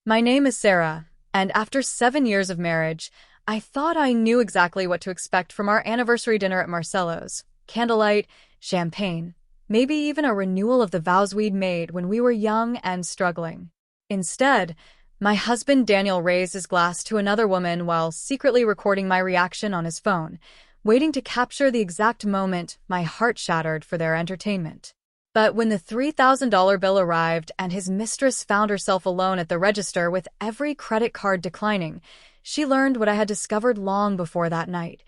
My name is Sarah, and after 7 years of marriage, I thought I knew exactly what to expect from our anniversary dinner at Marcello's. Candlelight, champagne, maybe even a renewal of the vows we'd made when we were young and struggling. Instead, my husband Daniel raised his glass to another woman while secretly recording my reaction on his phone, waiting to capture the exact moment my heart shattered for their entertainment. But when the $3,000 bill arrived and his mistress found herself alone at the register with every credit card declining, she learned what I had discovered long before that night.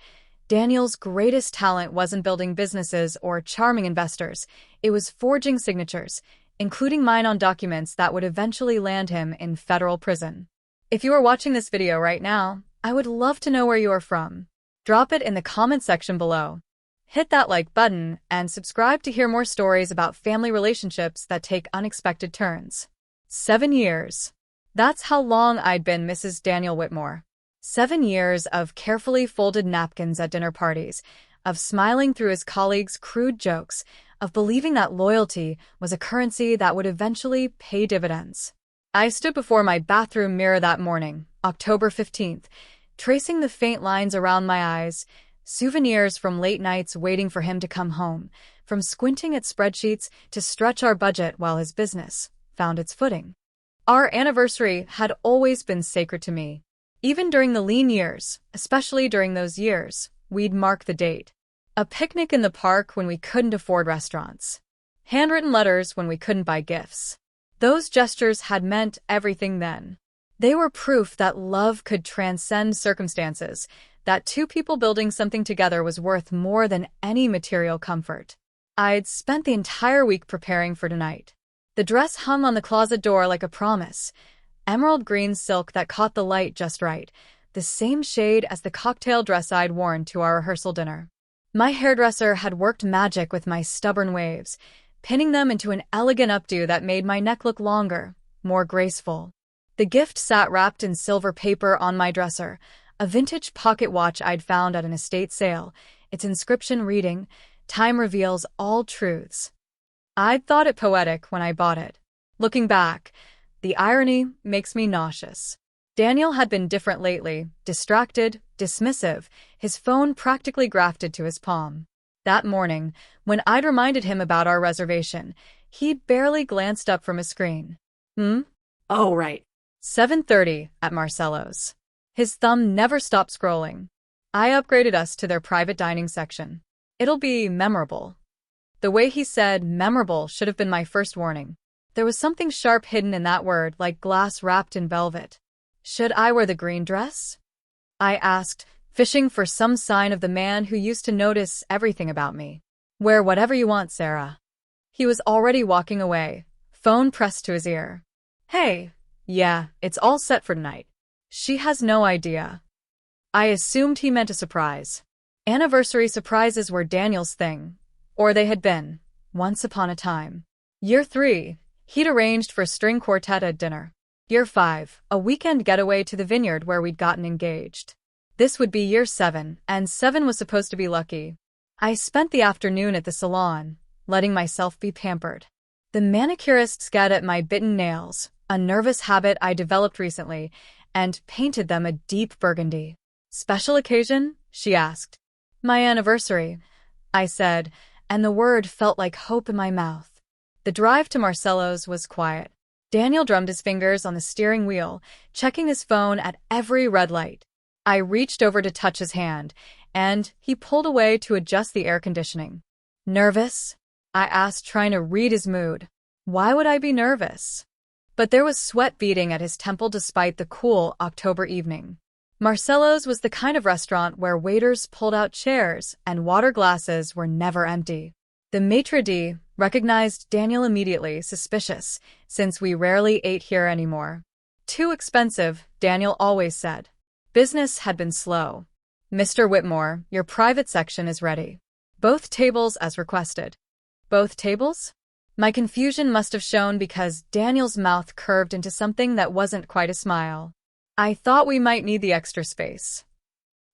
Daniel's greatest talent wasn't building businesses or charming investors. It was forging signatures, including mine on documents that would eventually land him in federal prison. If you are watching this video right now, I would love to know where you are from. Drop it in the comment section below. Hit that like button and subscribe to hear more stories about family relationships that take unexpected turns. 7 years. That's how long I'd been Mrs. Daniel Whitmore. 7 years of carefully folded napkins at dinner parties, of smiling through his colleagues' crude jokes, of believing that loyalty was a currency that would eventually pay dividends. I stood before my bathroom mirror that morning, October 15th, tracing the faint lines around my eyes, souvenirs from late nights waiting for him to come home, from squinting at spreadsheets to stretch our budget while his business found its footing. Our anniversary had always been sacred to me. Even during the lean years, especially during those years, we'd mark the date. A picnic in the park when we couldn't afford restaurants. Handwritten letters when we couldn't buy gifts. Those gestures had meant everything then. They were proof that love could transcend circumstances, that two people building something together was worth more than any material comfort. I'd spent the entire week preparing for tonight. The dress hung on the closet door like a promise. Emerald green silk that caught the light just right, the same shade as the cocktail dress I'd worn to our rehearsal dinner. My hairdresser had worked magic with my stubborn waves, pinning them into an elegant updo that made my neck look longer, more graceful. The gift sat wrapped in silver paper on my dresser, a vintage pocket watch I'd found at an estate sale, its inscription reading, "Time reveals all truths." I'd thought it poetic when I bought it. Looking back, the irony makes me nauseous. Daniel had been different lately, distracted, dismissive, his phone practically grafted to his palm. That morning, when I'd reminded him about our reservation, he barely glanced up from his screen. Oh, right. 7:30 at Marcello's. His thumb never stopped scrolling. I upgraded us to their private dining section. It'll be memorable. The way he said memorable should have been my first warning. There was something sharp hidden in that word, like glass wrapped in velvet. Should I wear the green dress? I asked, fishing for some sign of the man who used to notice everything about me. Wear whatever you want, Sarah. He was already walking away, phone pressed to his ear. Hey, yeah, it's all set for tonight. She has no idea. I assumed he meant a surprise. Anniversary surprises were Daniel's thing. Or they had been, once upon a time. Year 3, he'd arranged for a string quartet at dinner. Year 5, a weekend getaway to the vineyard where we'd gotten engaged. This would be year 7, and 7 was supposed to be lucky. I spent the afternoon at the salon, letting myself be pampered. The manicurist scanned at my bitten nails, a nervous habit I developed recently, and painted them a deep burgundy. Special occasion? She asked. My anniversary, I said, and the word felt like hope in my mouth. The drive to Marcello's was quiet. Daniel drummed his fingers on the steering wheel, checking his phone at every red light. I reached over to touch his hand, and he pulled away to adjust the air conditioning. Nervous? I asked, trying to read his mood. Why would I be nervous? But there was sweat beading at his temple despite the cool October evening. Marcello's was the kind of restaurant where waiters pulled out chairs and water glasses were never empty. The maitre d' recognized Daniel immediately, suspicious, since we rarely ate here anymore. Too expensive, Daniel always said. Business had been slow. Mr. Whitmore, your private section is ready. Both tables as requested. Both tables? My confusion must have shown because Daniel's mouth curved into something that wasn't quite a smile. I thought we might need the extra space.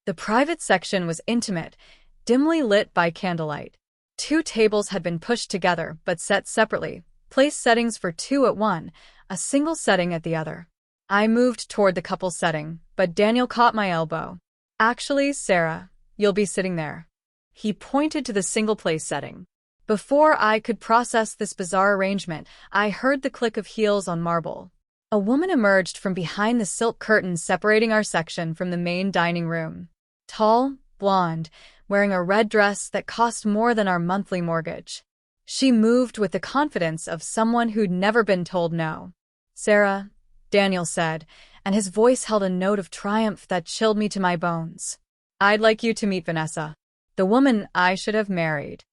The private section was intimate, dimly lit by candlelight. 2 tables had been pushed together but set separately, place settings for 2 at one, a single setting at the other. I moved toward the couple's setting, but Daniel caught my elbow. Actually, Sarah, you'll be sitting there. He pointed to the single-place setting. Before I could process this bizarre arrangement, I heard the click of heels on marble. A woman emerged from behind the silk curtains separating our section from the main dining room. Tall, blonde, wearing a red dress that cost more than our monthly mortgage. She moved with the confidence of someone who'd never been told no. "Sarah," Daniel said, and his voice held a note of triumph that chilled me to my bones. "I'd like you to meet Vanessa, the woman I should have married."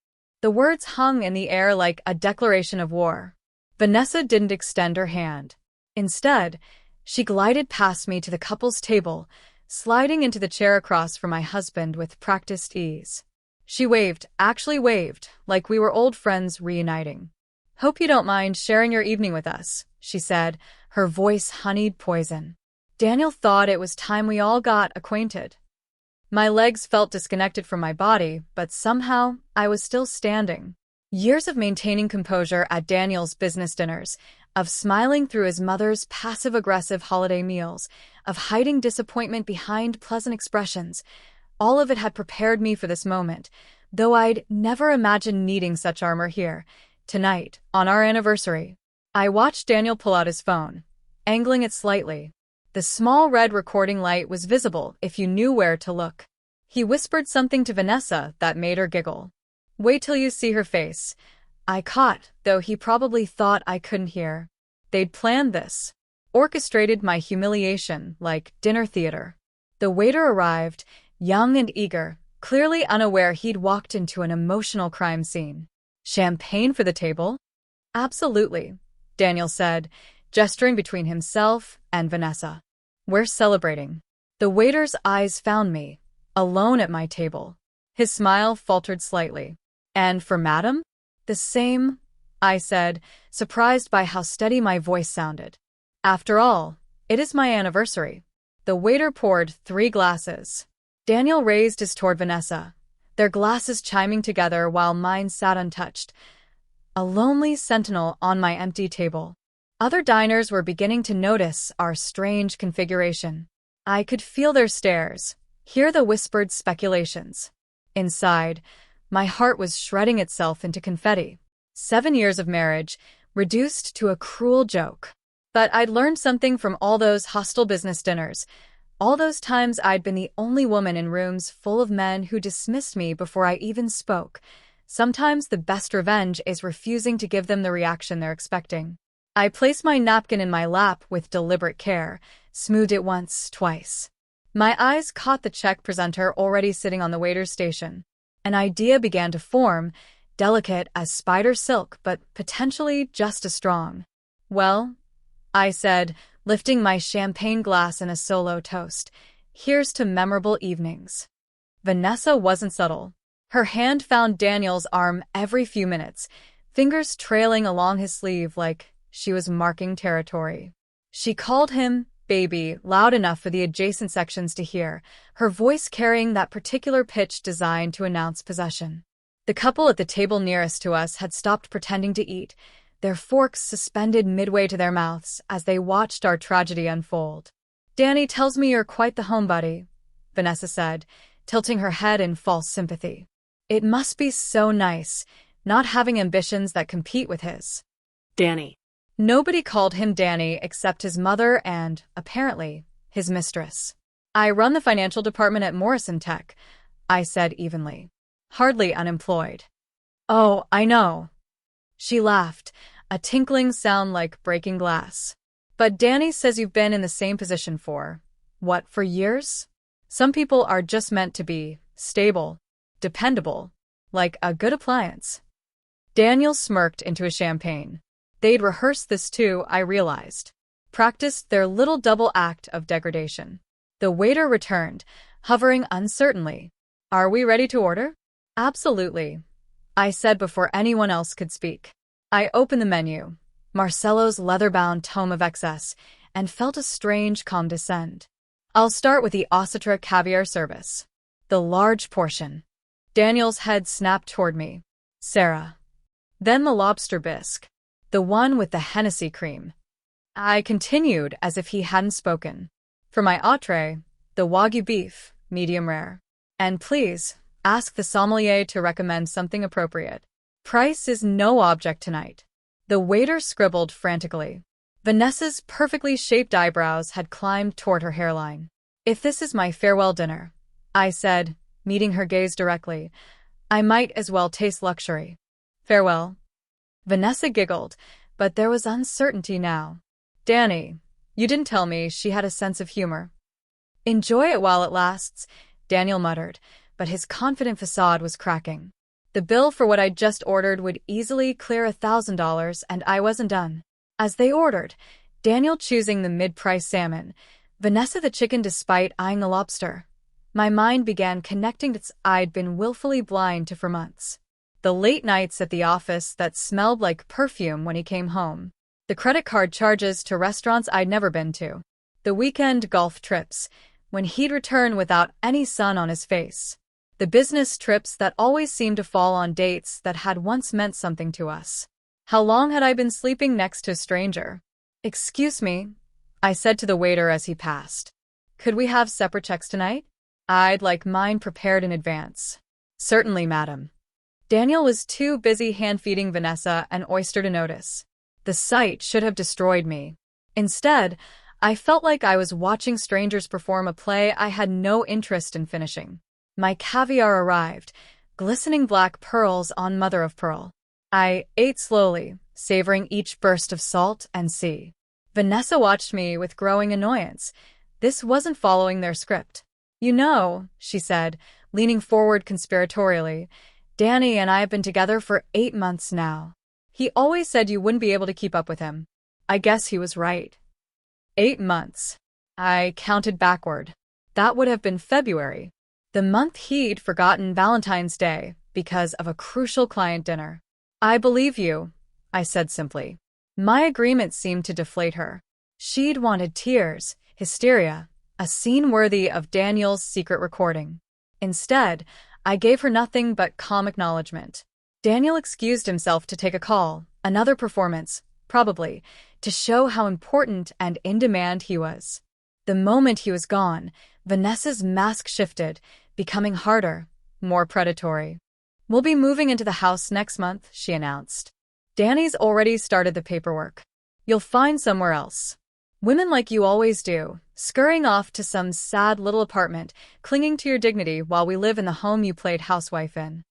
The words hung in the air like a declaration of war. Vanessa didn't extend her hand. Instead, she glided past me to the couple's table, sliding into the chair across from my husband with practiced ease. She actually waved, like we were old friends reuniting. "Hope you don't mind sharing your evening with us," she said, her voice honeyed poison. Daniel thought it was time we all got acquainted. My legs felt disconnected from my body, but somehow I was still standing. Years of maintaining composure at Daniel's business dinners, of smiling through his mother's passive-aggressive holiday meals, of hiding disappointment behind pleasant expressions, all of it had prepared me for this moment, though I'd never imagined needing such armor here. Tonight, on our anniversary, I watched Daniel pull out his phone, angling it slightly. The small red recording light was visible if you knew where to look. He whispered something to Vanessa that made her giggle. "Wait till you see her face," I caught, though he probably thought I couldn't hear. They'd planned this, orchestrated my humiliation like dinner theater. The waiter arrived, young and eager, clearly unaware he'd walked into an emotional crime scene. "Champagne for the table?" "Absolutely," Daniel said, gesturing between himself and Vanessa. "We're celebrating." The waiter's eyes found me, alone at my table. His smile faltered slightly. "And for Madam?" "The same," I said, surprised by how steady my voice sounded. "After all, it is my anniversary." The waiter poured 3 glasses. Daniel raised his toward Vanessa, their glasses chiming together while mine sat untouched, a lonely sentinel on my empty table. Other diners were beginning to notice our strange configuration. I could feel their stares, hear the whispered speculations. Inside, my heart was shredding itself into confetti. 7 years of marriage, reduced to a cruel joke. But I'd learned something from all those hostile business dinners, all those times I'd been the only woman in rooms full of men who dismissed me before I even spoke. Sometimes the best revenge is refusing to give them the reaction they're expecting. I placed my napkin in my lap with deliberate care, smoothed it once, twice. My eyes caught the check presenter already sitting on the waiter's station. An idea began to form, delicate as spider silk, but potentially just as strong. "Well," I said, lifting my champagne glass in a solo toast, "here's to memorable evenings." Vanessa wasn't subtle. Her hand found Daniel's arm every few minutes, fingers trailing along his sleeve like she was marking territory. She called him baby loud enough for the adjacent sections to hear, her voice carrying that particular pitch designed to announce possession. The couple at the table nearest to us had stopped pretending to eat, their forks suspended midway to their mouths as they watched our tragedy unfold. "Danny tells me you're quite the homebody," Vanessa said, tilting her head in false sympathy. "It must be so nice, not having ambitions that compete with his." Danny. Nobody called him Danny except his mother and, apparently, his mistress. "I run the financial department at Morrison Tech," I said evenly. "Hardly unemployed." "Oh, I know." She laughed, a tinkling sound like breaking glass. "But Danny says you've been in the same position for, what, for years? Some people are just meant to be stable, dependable, like a good appliance." Daniel smirked into his champagne. They'd rehearsed this too, I realized. Practiced their little double act of degradation. The waiter returned, hovering uncertainly. "Are we ready to order?" "Absolutely," I said before anyone else could speak. I opened the menu, Marcello's leather-bound tome of excess, and felt a strange calm descend. "I'll start with the Ossetra caviar service. The large portion." Daniel's head snapped toward me. "Sarah." "Then the lobster bisque. The one with the Hennessy cream." I continued as if he hadn't spoken. For my entree, the Wagyu beef, medium rare. And please, ask the sommelier to recommend something appropriate. Price is no object tonight. The waiter scribbled frantically. Vanessa's perfectly shaped eyebrows had climbed toward her hairline. If this is my farewell dinner, I said, meeting her gaze directly, I might as well taste luxury. Farewell. Vanessa giggled, but there was uncertainty now. Danny, you didn't tell me she had a sense of humor. Enjoy it while it lasts, Daniel muttered, but his confident facade was cracking. The bill for what I'd just ordered would easily clear $1,000, and I wasn't done. As they ordered, Daniel choosing the mid-price salmon, Vanessa the chicken despite eyeing the lobster. My mind began connecting dots I'd been willfully blind to for months. The late nights at the office that smelled like perfume when he came home. The credit card charges to restaurants I'd never been to. The weekend golf trips, when he'd return without any sun on his face. The business trips that always seemed to fall on dates that had once meant something to us. How long had I been sleeping next to a stranger? Excuse me, I said to the waiter as he passed. Could we have separate checks tonight? I'd like mine prepared in advance. Certainly, madam. Daniel was too busy hand-feeding Vanessa an oyster to notice. The sight should have destroyed me. Instead, I felt like I was watching strangers perform a play I had no interest in finishing. My caviar arrived, glistening black pearls on mother of pearl. I ate slowly, savoring each burst of salt and sea. Vanessa watched me with growing annoyance. This wasn't following their script. You know, she said, leaning forward conspiratorially, Danny and I have been together for 8 months now. He always said you wouldn't be able to keep up with him. I guess he was right. 8 months. I counted backward. That would have been February, the month he'd forgotten Valentine's Day because of a crucial client dinner. I believe you, I said simply. My agreement seemed to deflate her. She'd wanted tears, hysteria, a scene worthy of Daniel's secret recording. Instead, I gave her nothing but calm acknowledgement. Daniel excused himself to take a call, another performance, probably, to show how important and in demand he was. The moment he was gone, Vanessa's mask shifted, becoming harder, more predatory. We'll be moving into the house next month, she announced. Danny's already started the paperwork. You'll find somewhere else. Women like you always do, scurrying off to some sad little apartment, clinging to your dignity while we live in the home you played housewife in.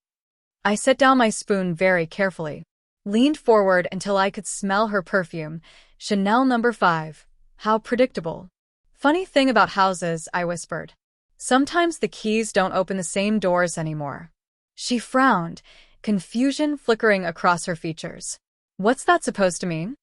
I set down my spoon very carefully, leaned forward until I could smell her perfume, Chanel No. 5. How predictable. Funny thing about houses, I whispered. Sometimes the keys don't open the same doors anymore. She frowned, confusion flickering across her features. What's that supposed to mean?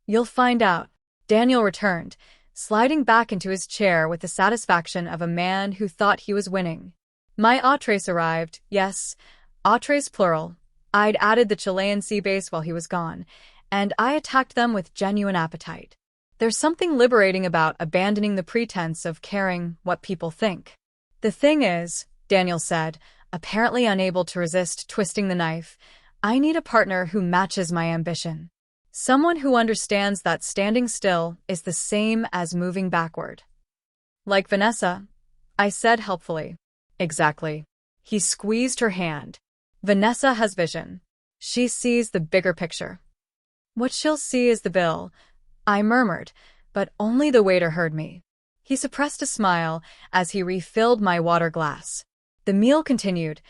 You'll find out. Daniel returned, sliding back into his chair with the satisfaction of a man who thought he was winning. My entrees arrived, yes, entrees plural. I'd added the Chilean sea base while he was gone, and I attacked them with genuine appetite. There's something liberating about abandoning the pretense of caring what people think. The thing is, Daniel said, apparently unable to resist twisting the knife, I need a partner who matches my ambition. Someone who understands that standing still is the same as moving backward. Like Vanessa, I said helpfully. Exactly. He squeezed her hand. Vanessa has vision. She sees the bigger picture. What she'll see is the bill, I murmured, but only the waiter heard me. He suppressed a smile as he refilled my water glass. The meal continued,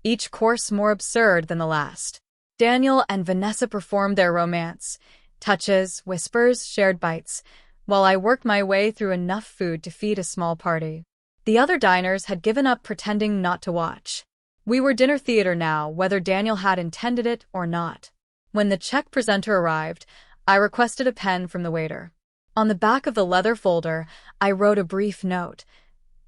each course more absurd than the last. Daniel and Vanessa performed their romance, touches, whispers, shared bites, while I worked my way through enough food to feed a small party. The other diners had given up pretending not to watch. We were dinner theater now, whether Daniel had intended it or not. When the check presenter arrived, I requested a pen from the waiter. On the back of the leather folder, I wrote a brief note.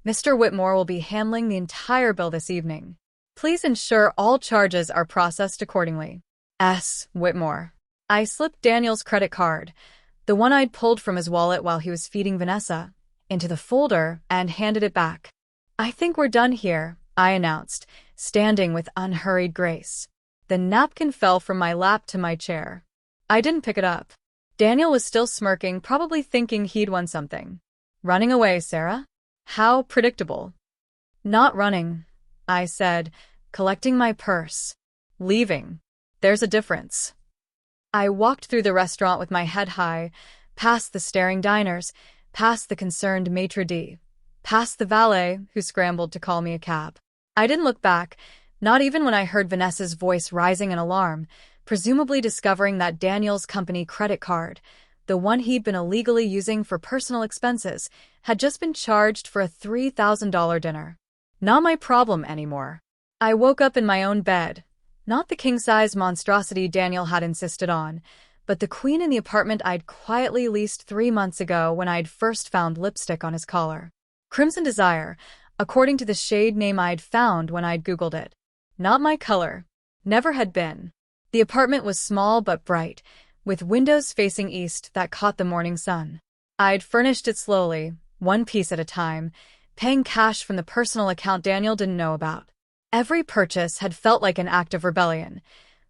Mr. Whitmore will be handling the entire bill this evening. Please ensure all charges are processed accordingly. S. Whitmore. I slipped Daniel's credit card, the one I'd pulled from his wallet while he was feeding Vanessa, into the folder and handed it back. I think we're done here, I announced, standing with unhurried grace. The napkin fell from my lap to my chair. I didn't pick it up. Daniel was still smirking, probably thinking he'd won something. Running away, Sarah? How predictable. Not running, I said, collecting my purse. Leaving. There's a difference. I walked through the restaurant with my head high, past the staring diners, past the concerned maitre d', past the valet who scrambled to call me a cab. I didn't look back, not even when I heard Vanessa's voice rising in alarm, presumably discovering that Daniel's company credit card, the one he'd been illegally using for personal expenses, had just been charged for a $3,000 dinner. Not my problem anymore. I woke up in my own bed, not the king-size monstrosity Daniel had insisted on, but the queen in the apartment I'd quietly leased 3 months ago when I'd first found lipstick on his collar. Crimson Desire, according to the shade name I'd found when I'd Googled it. Not my color. Never had been. The apartment was small but bright, with windows facing east that caught the morning sun. I'd furnished it slowly, one piece at a time, paying cash from the personal account Daniel didn't know about. Every purchase had felt like an act of rebellion.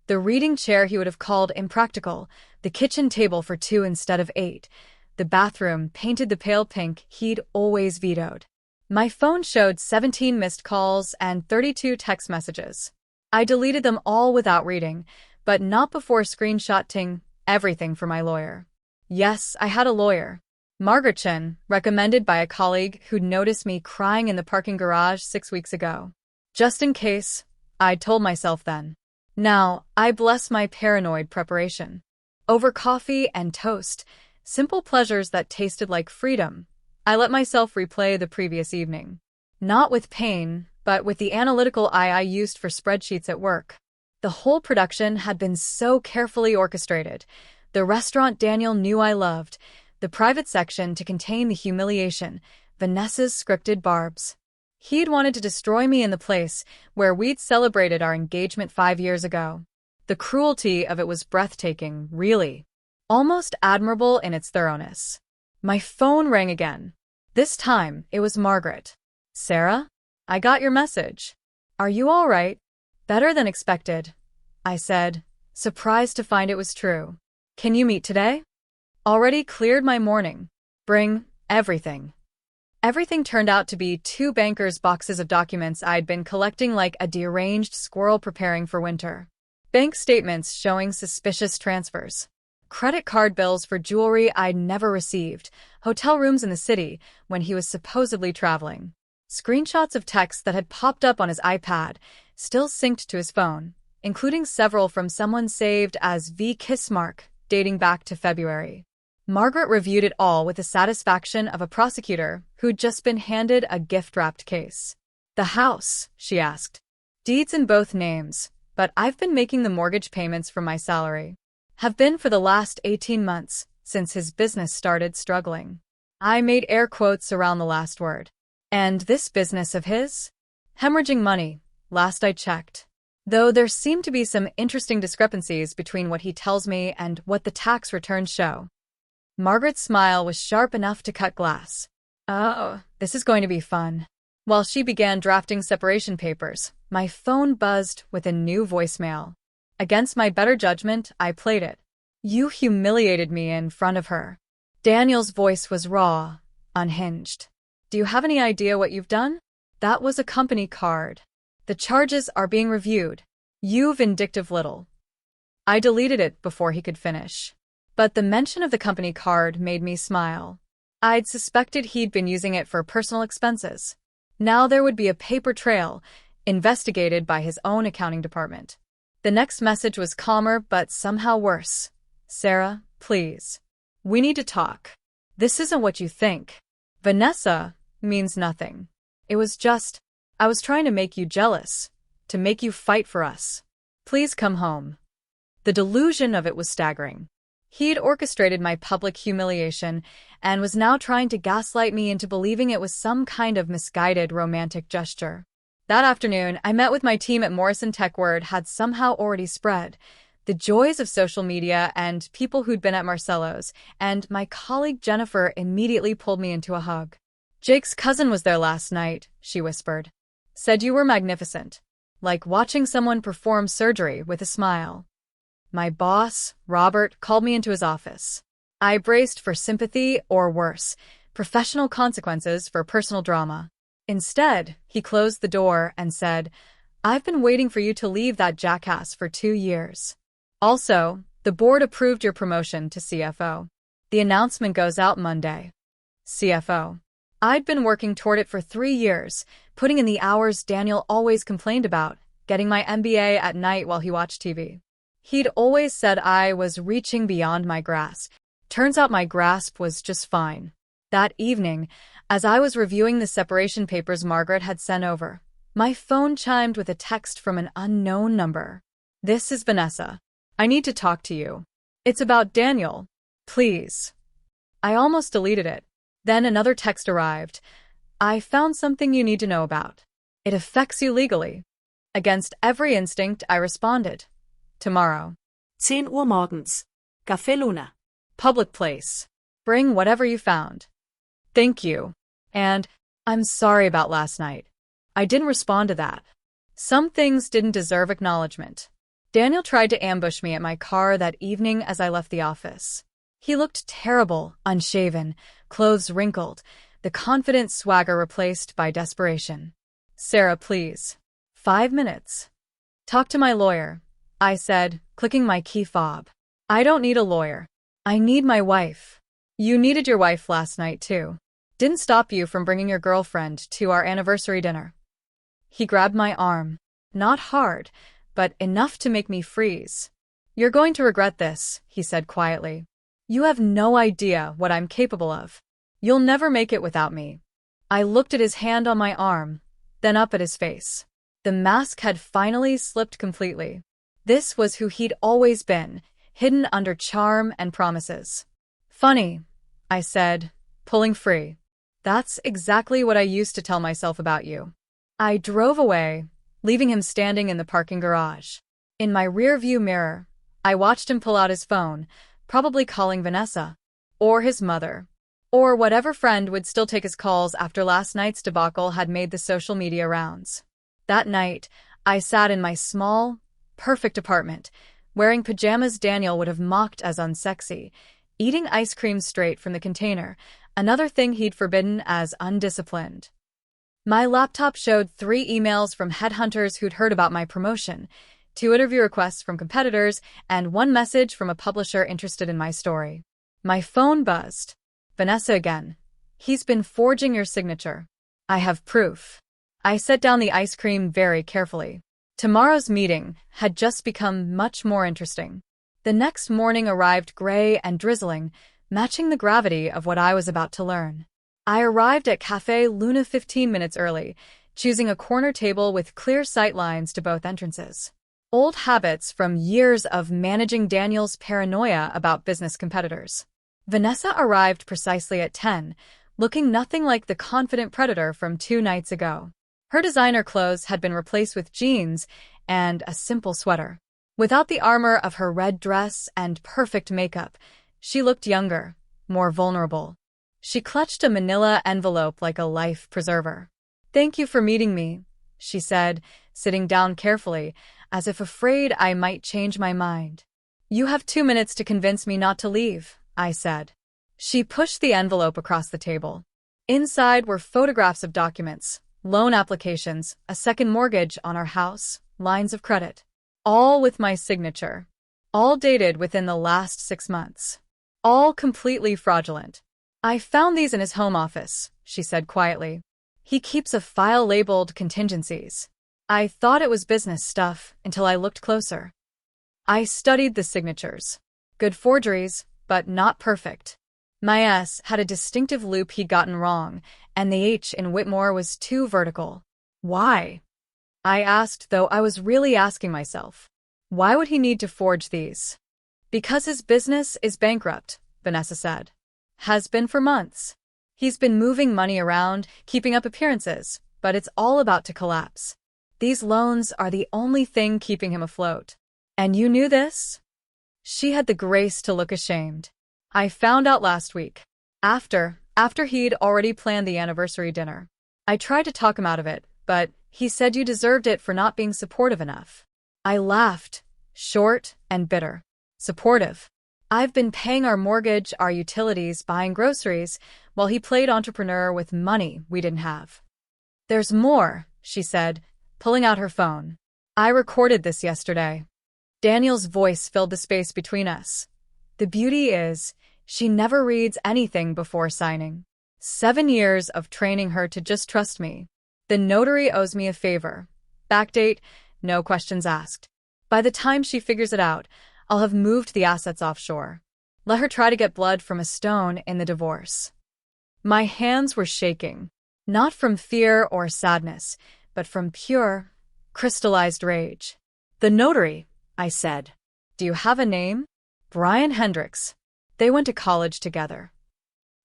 The reading chair he would have called impractical, the kitchen table for 2 instead of 8, the bathroom painted the pale pink he'd always vetoed. My phone showed 17 missed calls and 32 text messages. I deleted them all without reading, but not before screenshotting everything for my lawyer. Yes, I had a lawyer. Margaret Chen, recommended by a colleague who'd noticed me crying in the parking garage 6 weeks ago. Just in case, I'd told myself then. Now, I bless my paranoid preparation. Over coffee and toast, simple pleasures that tasted like freedom, I let myself replay the previous evening. Not with pain, but with the analytical eye I used for spreadsheets at work. The whole production had been so carefully orchestrated. The restaurant Daniel knew I loved, the private section to contain the humiliation, Vanessa's scripted barbs. He'd wanted to destroy me in the place where we'd celebrated our engagement 5 years ago. The cruelty of it was breathtaking, really. Almost admirable in its thoroughness. My phone rang again. This time, it was Margaret. Sarah? I got your message. Are you all right? Better than expected, I said, surprised to find it was true. Can you meet today? Already cleared my morning. Bring everything. Everything turned out to be 2 bankers' boxes of documents I'd been collecting like a deranged squirrel preparing for winter. Bank statements showing suspicious transfers. Credit card bills for jewelry I'd never received, hotel rooms in the city when he was supposedly traveling. Screenshots of texts that had popped up on his iPad, still synced to his phone, including several from someone saved as V. Kissmark, dating back to February. Margaret reviewed it all with the satisfaction of a prosecutor who'd just been handed a gift-wrapped case. The house, she asked. Deeds in both names, but I've been making the mortgage payments from my salary. Have been for the last 18 months, since his business started struggling. I made air quotes around the last word. And this business of his? Hemorrhaging money, last I checked. Though there seem to be some interesting discrepancies between what he tells me and what the tax returns show. Margaret's smile was sharp enough to cut glass. Oh, this is going to be fun. While she began drafting separation papers, my phone buzzed with a new voicemail. Against my better judgment, I played it. You humiliated me in front of her. Daniel's voice was raw, unhinged. Do you have any idea what you've done? That was a company card. The charges are being reviewed. You vindictive little. I deleted it before he could finish. But the mention of the company card made me smile. I'd suspected he'd been using it for personal expenses. Now there would be a paper trail, investigated by his own accounting department. The next message was calmer but somehow worse. Sarah, please. We need to talk. This isn't what you think. Vanessa means nothing. It was just, I was trying to make you jealous, to make you fight for us. Please come home. The delusion of it was staggering. He'd orchestrated my public humiliation and was now trying to gaslight me into believing it was some kind of misguided romantic gesture. That afternoon, I met with my team at Morrison. Tech word had somehow already spread. The joys of social media and people who'd been at Marcello's, and my colleague Jennifer immediately pulled me into a hug. Jake's cousin was there last night, she whispered. Said you were magnificent. Like watching someone perform surgery with a smile. My boss, Robert, called me into his office. I braced for sympathy or worse, professional consequences for personal drama. Instead, he closed the door and said, "I've been waiting for you to leave that jackass for 2 years. Also, the board approved your promotion to CFO. The announcement goes out Monday." CFO. I'd been working toward it for 3 years, putting in the hours Daniel always complained about, getting my MBA at night while he watched TV. He'd always said I was reaching beyond my grasp. Turns out my grasp was just fine. That evening, as I was reviewing the separation papers Margaret had sent over, my phone chimed with a text from an unknown number. "This is Vanessa. I need to talk to you. It's about Daniel. Please." I almost deleted it. Then another text arrived. "I found something you need to know about. It affects you legally." Against every instinct, I responded. "Tomorrow. 10 Uhr morgens. Café Luna. Public place. Bring whatever you found. Thank you. And I'm sorry about last night. I didn't respond to that. Some things didn't deserve acknowledgement." Daniel tried to ambush me at my car that evening as I left the office. He looked terrible, unshaven, clothes wrinkled, the confident swagger replaced by desperation. "Sarah, please. 5 minutes." "Talk to my lawyer," I said, clicking my key fob. "I don't need a lawyer. I need my wife." "You needed your wife last night, too. Didn't stop you from bringing your girlfriend to our anniversary dinner." He grabbed my arm. Not hard, but enough to make me freeze. "You're going to regret this," he said quietly. "You have no idea what I'm capable of. You'll never make it without me." I looked at his hand on my arm, then up at his face. The mask had finally slipped completely. This was who he'd always been, hidden under charm and promises. "Funny," I said, pulling free. "That's exactly what I used to tell myself about you." I drove away, leaving him standing in the parking garage. In my rearview mirror, I watched him pull out his phone, probably calling Vanessa, or his mother, or whatever friend would still take his calls after last night's debacle had made the social media rounds. That night, I sat in my small, perfect apartment, wearing pajamas Daniel would have mocked as unsexy, eating ice cream straight from the container, another thing he'd forbidden as undisciplined. My laptop showed 3 emails from headhunters who'd heard about my promotion, 2 interview requests from competitors, and 1 message from a publisher interested in my story. My phone buzzed. "Vanessa again. He's been forging your signature. I have proof." I set down the ice cream very carefully. Tomorrow's meeting had just become much more interesting. The next morning arrived gray and drizzling, matching the gravity of what I was about to learn. I arrived at Café Luna 15 minutes early, choosing a corner table with clear sight lines to both entrances. Old habits from years of managing Daniel's paranoia about business competitors. Vanessa arrived precisely at 10, looking nothing like the confident predator from 2 nights ago. Her designer clothes had been replaced with jeans and a simple sweater. Without the armor of her red dress and perfect makeup, she looked younger, more vulnerable. She clutched a manila envelope like a life preserver. "Thank you for meeting me," she said, sitting down carefully, as if afraid I might change my mind. "You have 2 minutes to convince me not to leave," I said. She pushed the envelope across the table. Inside were photographs of documents, loan applications, a second mortgage on our house, lines of credit. All with my signature. All dated within the last 6 months. All completely fraudulent. "I found these in his home office," she said quietly. "He keeps a file labeled contingencies." I thought it was business stuff until I looked closer. I studied the signatures. Good forgeries, but not perfect. My S had a distinctive loop he'd gotten wrong, and the H in Whitmore was too vertical. Why? I asked, though I was really asking myself. Why would he need to forge these? "Because his business is bankrupt," Vanessa said. "Has been for months. He's been moving money around, keeping up appearances, but it's all about to collapse. These loans are the only thing keeping him afloat. And you knew this?" She had the grace to look ashamed. "I found out last week. After he'd already planned the anniversary dinner. I tried to talk him out of it, but he said you deserved it for not being supportive enough." I laughed, short and bitter. "Supportive? I've been paying our mortgage, our utilities, buying groceries, while he played entrepreneur with money we didn't have. There's more, she said, pulling out her phone. I recorded this yesterday. Daniel's voice filled the space between us. The beauty is, she never reads anything before signing. 7 years of training her to just trust me. The notary owes me a favor. Backdate, no questions asked. By the time she figures it out, I'll have moved the assets offshore. Let her try to get blood from a stone in the divorce. My hands were shaking, not from fear or sadness, but from pure, crystallized rage. The notary, I said. Do you have a name? Brian Hendricks. They went to college together.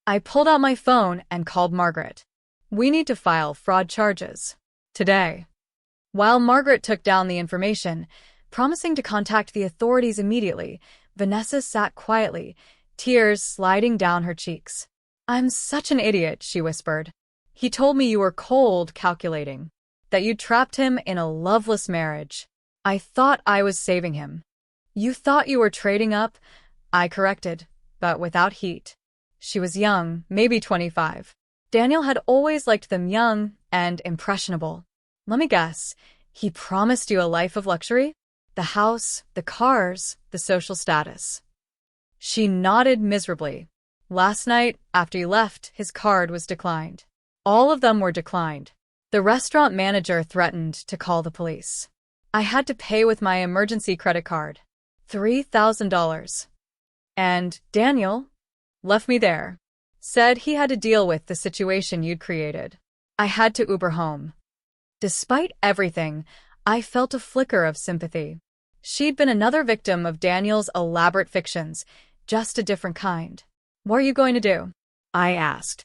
I pulled out my phone and called Margaret. We need to file fraud charges. Today. While Margaret took down the information, promising to contact the authorities immediately, Vanessa sat quietly, tears sliding down her cheeks. I'm such an idiot, she whispered. He told me you were cold, calculating, that you trapped him in a loveless marriage. I thought I was saving him. You thought you were trading up? I corrected, but without heat. She was young, maybe 25. Daniel had always liked them young and impressionable. Let me guess, he promised you a life of luxury? The house, the cars, the social status. She nodded miserably. Last night, after you left, his card was declined. All of them were declined. The restaurant manager threatened to call the police. I had to pay with my emergency credit card. $3,000. And Daniel left me there. Said he had to deal with the situation you'd created. I had to Uber home. Despite everything, I felt a flicker of sympathy. She'd been another victim of Daniel's elaborate fictions, just a different kind. What are you going to do? I asked.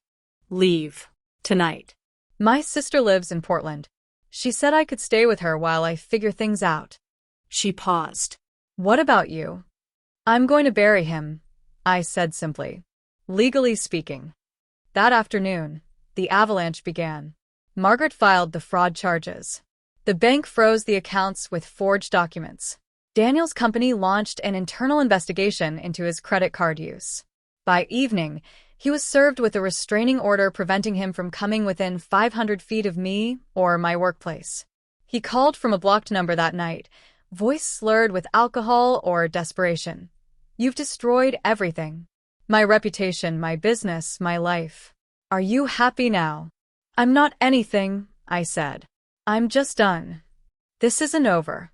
Leave. Tonight. My sister lives in Portland. She said I could stay with her while I figure things out. She paused. What about you? I'm going to bury him, I said simply. Legally speaking. That afternoon, the avalanche began. Margaret filed the fraud charges. The bank froze the accounts with forged documents. Daniel's company launched an internal investigation into his credit card use. By evening, he was served with a restraining order preventing him from coming within 500 feet of me or my workplace. He called from a blocked number that night, voice slurred with alcohol or desperation. You've destroyed everything. My reputation, my business, my life. Are you happy now? I'm not anything, I said. I'm just done. This isn't over.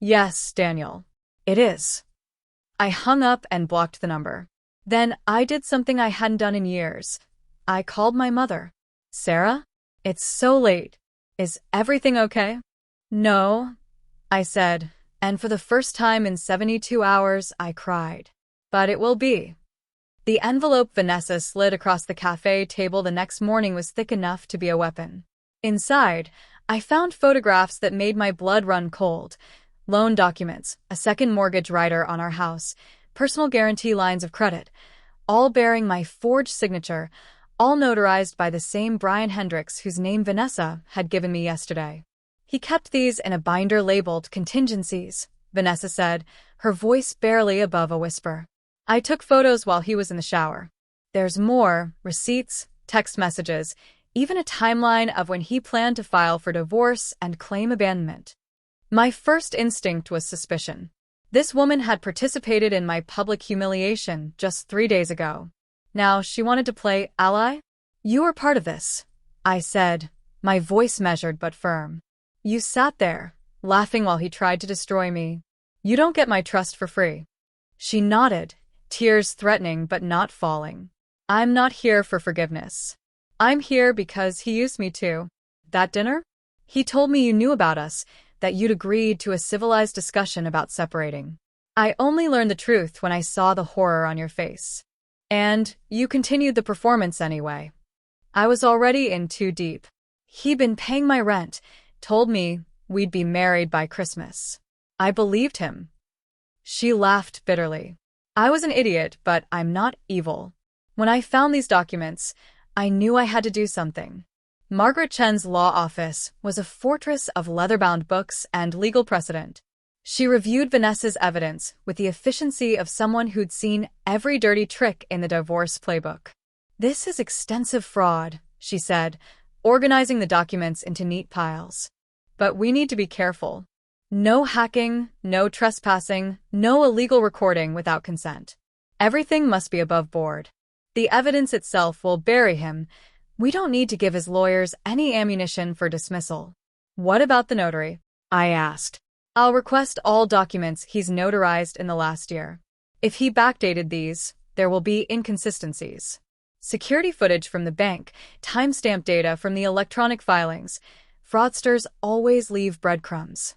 Yes, Daniel. It is. I hung up and blocked the number. Then I did something I hadn't done in years. I called my mother. Sarah? It's so late. Is everything okay? No, I said, and for the first time in 72 hours, I cried. But it will be. The envelope Vanessa slid across the cafe table the next morning was thick enough to be a weapon. Inside, I found photographs that made my blood run cold. Loan documents, a second mortgage rider on our house, personal guarantee lines of credit, all bearing my forged signature, all notarized by the same Brian Hendricks whose name Vanessa had given me yesterday. He kept these in a binder labeled contingencies, Vanessa said, her voice barely above a whisper. I took photos while he was in the shower. There's more, receipts, text messages, even a timeline of when he planned to file for divorce and claim abandonment. My first instinct was suspicion. This woman had participated in my public humiliation just 3 days ago. Now she wanted to play ally? You were part of this, I said, my voice measured but firm. You sat there, laughing while he tried to destroy me. You don't get my trust for free. She nodded, tears threatening but not falling. I'm not here for forgiveness. I'm here because he used me to. That dinner? He told me you knew about us, that you'd agreed to a civilized discussion about separating. I only learned the truth when I saw the horror on your face. And you continued the performance anyway. I was already in too deep. He'd been paying my rent, told me we'd be married by Christmas. I believed him. She laughed bitterly. I was an idiot, but I'm not evil. When I found these documents, I knew I had to do something. Margaret Chen's law office was a fortress of leather-bound books and legal precedent. She reviewed Vanessa's evidence with the efficiency of someone who'd seen every dirty trick in the divorce playbook. "This is extensive fraud," she said, organizing the documents into neat piles. "But we need to be careful. No hacking, no trespassing, no illegal recording without consent. Everything must be above board. The evidence itself will bury him. We don't need to give his lawyers any ammunition for dismissal." "What about the notary?" I asked. "I'll request all documents he's notarized in the last year. If he backdated these, there will be inconsistencies. Security footage from the bank, timestamp data from the electronic filings. Fraudsters always leave breadcrumbs."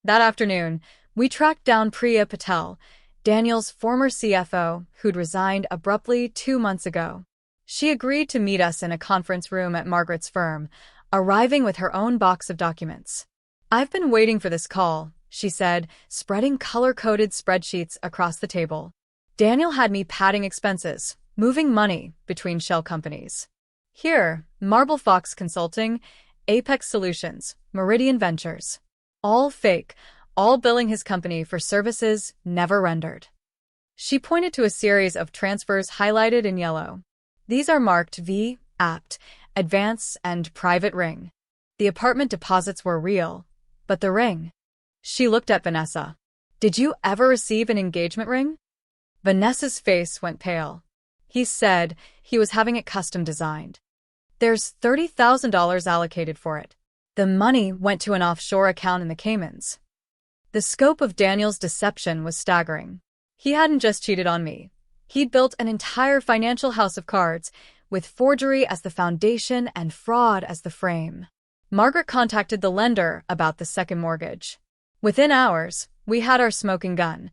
That afternoon, we tracked down Priya Patel, Daniel's former CFO, who'd resigned abruptly 2 months ago. She agreed to meet us in a conference room at Margaret's firm, arriving with her own box of documents. "I've been waiting for this call," she said, spreading color-coded spreadsheets across the table. "Daniel had me padding expenses, moving money between shell companies. Here, Marble Fox Consulting, Apex Solutions, Meridian Ventures. All fake, all billing his company for services never rendered." She pointed to a series of transfers highlighted in yellow. "These are marked V, Apt, Advance, and Private Ring. The apartment deposits were real, but the ring..." She looked at Vanessa. "Did you ever receive an engagement ring?" Vanessa's face went pale. "He said he was having it custom designed. There's $30,000 allocated for it. The money went to an offshore account in the Caymans." The scope of Daniel's deception was staggering. He hadn't just cheated on me. He'd built an entire financial house of cards, with forgery as the foundation and fraud as the frame. Margaret contacted the lender about the second mortgage. Within hours, we had our smoking gun.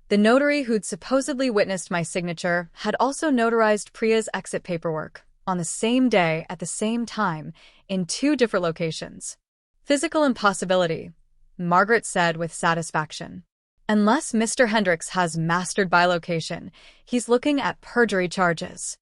The notary who'd supposedly witnessed my signature had also notarized Priya's exit paperwork on the same day at the same time in 2 different locations. "Physical impossibility," Margaret said with satisfaction. "Unless Mr. Hendricks has mastered bilocation, he's looking at perjury charges."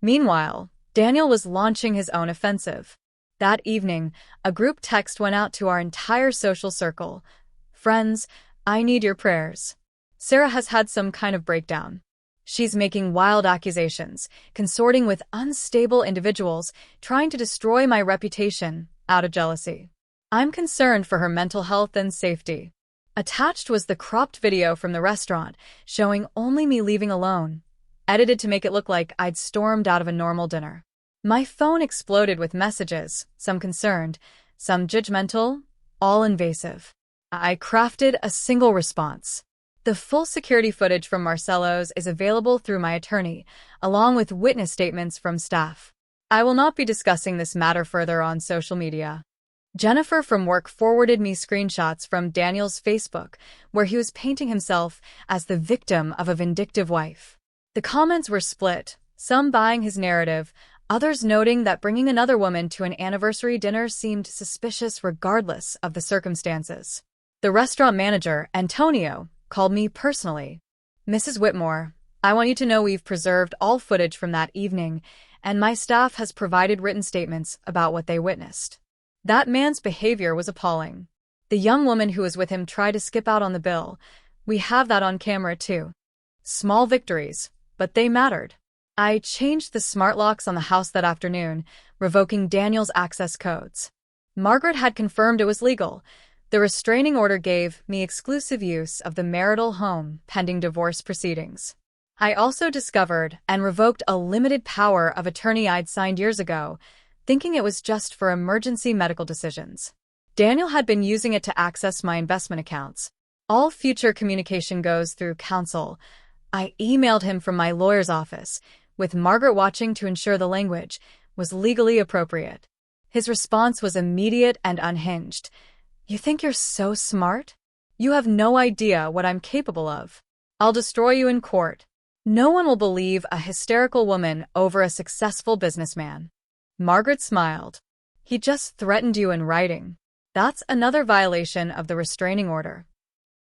Meanwhile, Daniel was launching his own offensive. That evening, a group text went out to our entire social circle. "Friends, I need your prayers. Sarah has had some kind of breakdown. She's making wild accusations, consorting with unstable individuals, trying to destroy my reputation out of jealousy. I'm concerned for her mental health and safety." Attached was the cropped video from the restaurant, showing only me leaving alone, edited to make it look like I'd stormed out of a normal dinner. My phone exploded with messages, some concerned, some judgmental, all invasive. I crafted a single response. The full security footage from Marcello's is available through my attorney, along with witness statements from staff. I will not be discussing this matter further on social media. Jennifer from work forwarded me screenshots from Daniel's Facebook, where he was painting himself as the victim of a vindictive wife. The comments were split, some buying his narrative, others noting that bringing another woman to an anniversary dinner seemed suspicious regardless of the circumstances. The restaurant manager, Antonio, called me personally. "Mrs. Whitmore, I want you to know we've preserved all footage from that evening, and my staff has provided written statements about what they witnessed. That man's behavior was appalling. The young woman who was with him tried to skip out on the bill. We have that on camera too. Small victories, but they mattered." I changed the smart locks on the house that afternoon, revoking Daniel's access codes. Margaret had confirmed it was legal. The restraining order gave me exclusive use of the marital home pending divorce proceedings. I also discovered and revoked a limited power of attorney I'd signed years ago, thinking it was just for emergency medical decisions. Daniel had been using it to access my investment accounts. All future communication goes through counsel. I emailed him from my lawyer's office, with Margaret watching to ensure the language was legally appropriate. His response was immediate and unhinged. "You think you're so smart? You have no idea what I'm capable of. I'll destroy you in court. No one will believe a hysterical woman over a successful businessman." Margaret smiled. "He just threatened you in writing. That's another violation of the restraining order."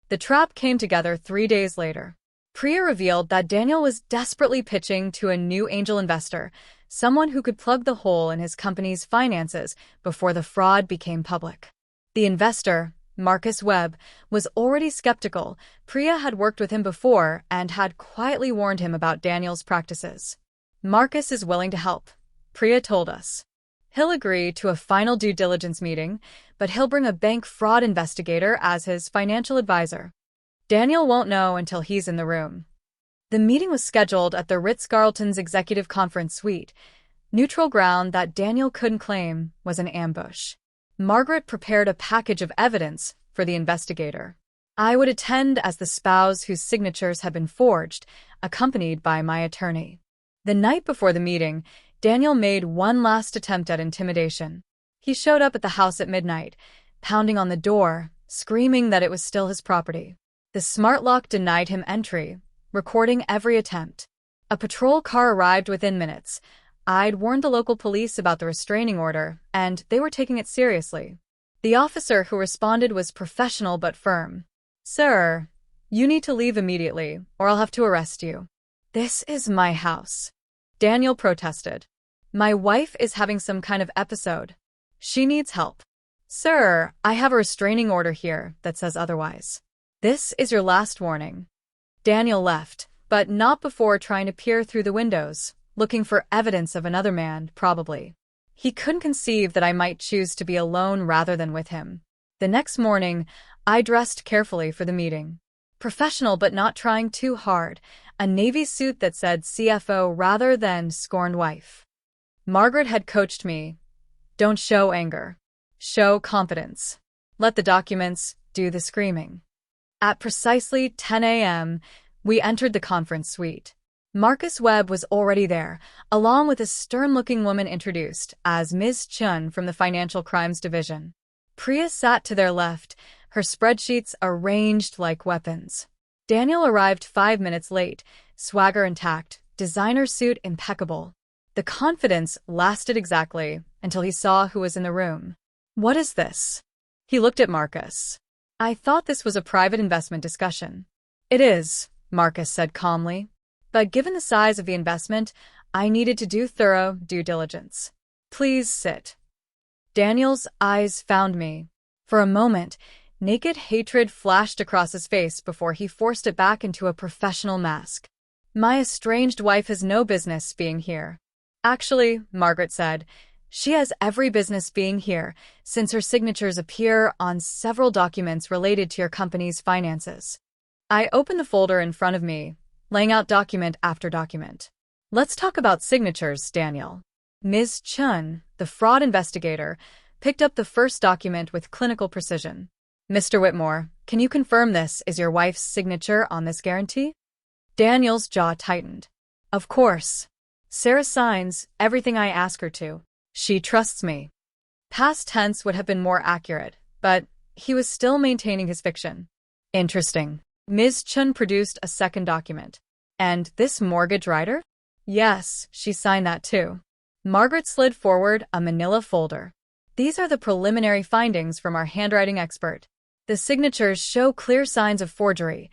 The trap came together 3 days later. Priya revealed that Daniel was desperately pitching to a new angel investor, someone who could plug the hole in his company's finances before the fraud became public. The investor, Marcus Webb was already skeptical. Priya had worked with him before and had quietly warned him about Daniel's practices. Marcus is willing to help, Priya told us. He'll agree to a final due diligence meeting, but he'll bring a bank fraud investigator as his financial advisor. Daniel won't know until he's in the room. The meeting was scheduled at the Ritz-Carlton's executive conference suite. Neutral ground that Daniel couldn't claim was an ambush. Margaret prepared a package of evidence for the investigator. I would attend as the spouse whose signatures had been forged, accompanied by my attorney. The night before the meeting, Daniel made one last attempt at intimidation. He showed up at the house at midnight, pounding on the door, screaming that it was still his property. The smart lock denied him entry, recording every attempt. A patrol car arrived within minutes. I'd warned the local police about the restraining order, and they were taking it seriously. The officer who responded was professional but firm. "Sir, you need to leave immediately, or I'll have to arrest you." "This is my house," Daniel protested. "My wife is having some kind of episode. She needs help." "Sir, I have a restraining order here that says otherwise. This is your last warning." Daniel left, but not before trying to peer through the windows, looking for evidence of another man, probably. He couldn't conceive that I might choose to be alone rather than with him. The next morning, I dressed carefully for the meeting. Professional but not trying too hard, a navy suit that said CFO rather than scorned wife. Margaret had coached me. Don't show anger. Show confidence. Let the documents do the screaming. At precisely 10 a.m., we entered the conference suite. Marcus Webb was already there, along with a stern-looking woman introduced as Ms. Chun from the Financial Crimes Division. Priya sat to their left, her spreadsheets arranged like weapons. Daniel arrived 5 minutes late, swagger intact, designer suit impeccable. The confidence lasted exactly until he saw who was in the room. "What is this?" He looked at Marcus. "I thought this was a private investment discussion." "It is," Marcus said calmly. "But given the size of the investment, I needed to do thorough due diligence. Please sit." Daniel's eyes found me. For a moment, naked hatred flashed across his face before he forced it back into a professional mask. "My estranged wife has no business being here." "Actually," Margaret said, "she has every business being here, since her signatures appear on several documents related to your company's finances." I opened the folder in front of me, laying out document after document. "Let's talk about signatures, Daniel." Ms. Chun, the fraud investigator, picked up the first document with clinical precision. "Mr. Whitmore, can you confirm this is your wife's signature on this guarantee?" Daniel's jaw tightened. "Of course. Sarah signs everything I ask her to. She trusts me." Past tense would have been more accurate, but he was still maintaining his fiction. "Interesting." Ms. Chun produced a second document. "And this mortgage rider?" "Yes, she signed that too." Margaret slid forward a manila folder. "These are the preliminary findings from our handwriting expert. The signatures show clear signs of forgery,